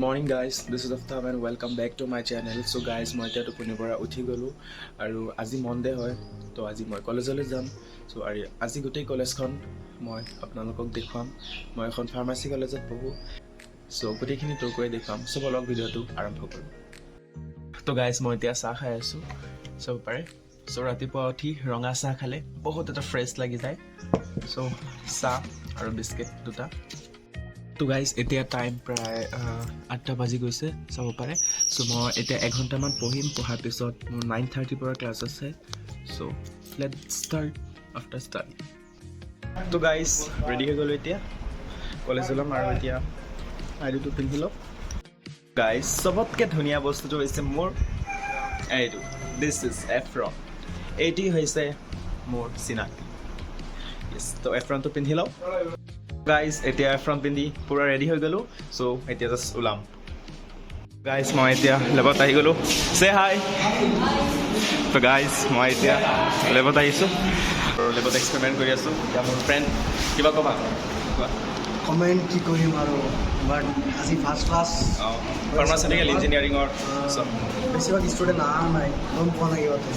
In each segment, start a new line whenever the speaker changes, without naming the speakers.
morning guys, this is Aftab and welcome back to my channel. So guys, মই এতিয়া টোপনিৰ পৰা উঠি গ'লোঁ আৰু আজি মনডে হয়, তো আজি মই কলেজলৈ যাম। চ' আৰু আজি গোটেই কলেজখন মই আপোনালোকক দেখুৱাম। মই এখন ফাৰ্মাচী কলেজত পঢ়োঁ, চ' গোটেইখিনি তোৰ কৰি দেখুৱাম। চ' বলক ভিডিঅ'টো আৰম্ভ কৰোঁ। তো গাইজ মই এতিয়া চাহ খাই আছোঁ, চাব পাৰে। চ' ৰাতিপুৱা উঠি ৰঙা চাহ খালে বহুত এটা ফ্ৰেছ লাগি যায়। চ' চাহ আৰু বিস্কিট দুটা। তো গাইজ এতিয়া টাইম প্ৰায় 8টা বাজি গৈছে, চাব পাৰে। চ' মই এতিয়া এঘণ্টামান পঢ়িম, পঢ়াৰ পিছত মোৰ 9:30 পৰা ক্লাছ আছে। চ' লেটছ ষ্টাৰ্ট আফটাৰ ষ্টাডি। তো গাইজ ৰেডি হৈ গ'লোঁ, এতিয়া কলেজ ওলাম আৰু এতিয়া আইডিটো পিন্ধি লওঁ। গাইজ চবতকৈ ধুনীয়া বস্তুটো হৈছে মোৰ এইটো, দিছ ইজ এফ্ৰন। এইটি হৈছে মোৰ চিনাকি। ইয়েছ, তো এফ্ৰনটো পিন্ধি লওঁ। গাইজ এতিয়া এফ্ৰন পিন্ধি পূৰা ৰেডি হৈ গ'লোঁ। চ' এতিয়া জাষ্ট ওলাম। গাইজ মই এতিয়া লেবত আহি গ'লোঁ, চে হাই। তো গাইজ মই এতিয়া লেবত আহিছোঁ আৰু লেবত এক্সপেৰিমেণ্ট কৰি আছোঁ। এতিয়া মোৰ ফ্ৰেণ্ড কিবা ক'বা?
কমেণ্ট কি কৰিম আৰু, বাট আজি ফাৰ্ষ্ট ক্লাছ
ফাৰ্মাচিউটিকেল ইঞ্জিনিয়াৰিঙৰ
বেছিভাগ ষ্টুডেণ্ট অহা নাই, গম পোৱা নাই সিহঁতে।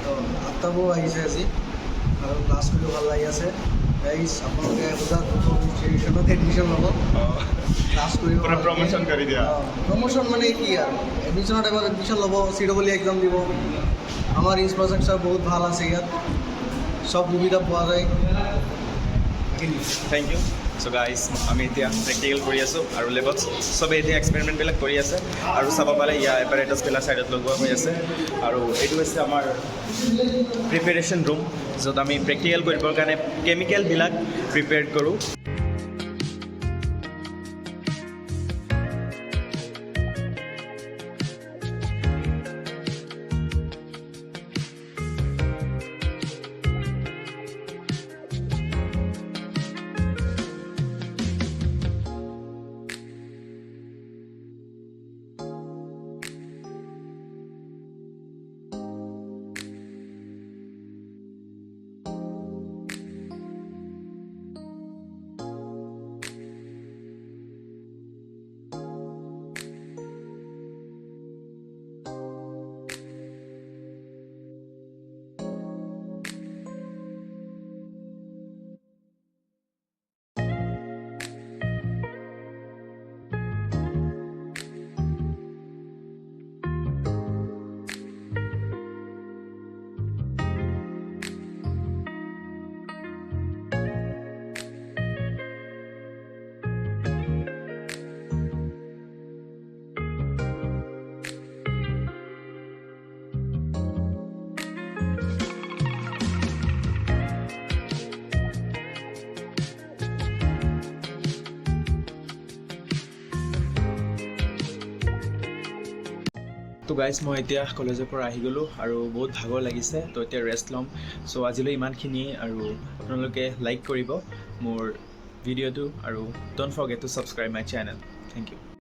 তো আঠটাবোৰ আহিছে আজি আৰু ক্লাছ কৰিও ভাল লাগি আছে। গাইজ আপোনালোকে সোধাত ইনষ্টিটিউশ্যনত এডমিশ্যন ল'ব, ক্লাছ কৰিব।
প্ৰমোশ্যন কৰি দিয়া।
প্ৰমোশ্যন মানে কি আৰু, এডমিশ্যনৰ টাইমত এডমিশ্যন ল'ব, CWE এক্সাম দিব। আমাৰ ইনফ্ৰাষ্ট্ৰাকচাৰ বহুত ভাল আছে ইয়াত, চব সুবিধা পোৱা যায়।
Thank U. চ' গাইজ আমি এতিয়া প্ৰেক্টিকেল কৰি আছোঁ আৰু লেবত চবেই এতিয়া এক্সপেৰিমেণ্টবিলাক কৰি আছে আৰু চাব পাৰে ইয়াৰ এপাৰেটাছবিলাক ছাইডত লগোৱা হৈ আছে। আৰু এইটো হৈছে আমাৰ প্ৰিপেৰেশ্যন ৰুম, য'ত আমি প্ৰেক্টিকেল কৰিবৰ কাৰণে কেমিকেলবিলাক প্ৰিপেয়াৰ কৰোঁ। তো গাইজ মই এতিয়া কলেজৰ পৰা আহি গ'লোঁ আৰু বহুত ভাগৰ লাগিছে, তো এতিয়া ৰেষ্ট ল'ম। চ' আজিলৈ ইমানখিনিয়ে, আৰু আপোনালোকে লাইক কৰিব মোৰ ভিডিঅ'টো আৰু don't forget to subscribe my channel. Thank U.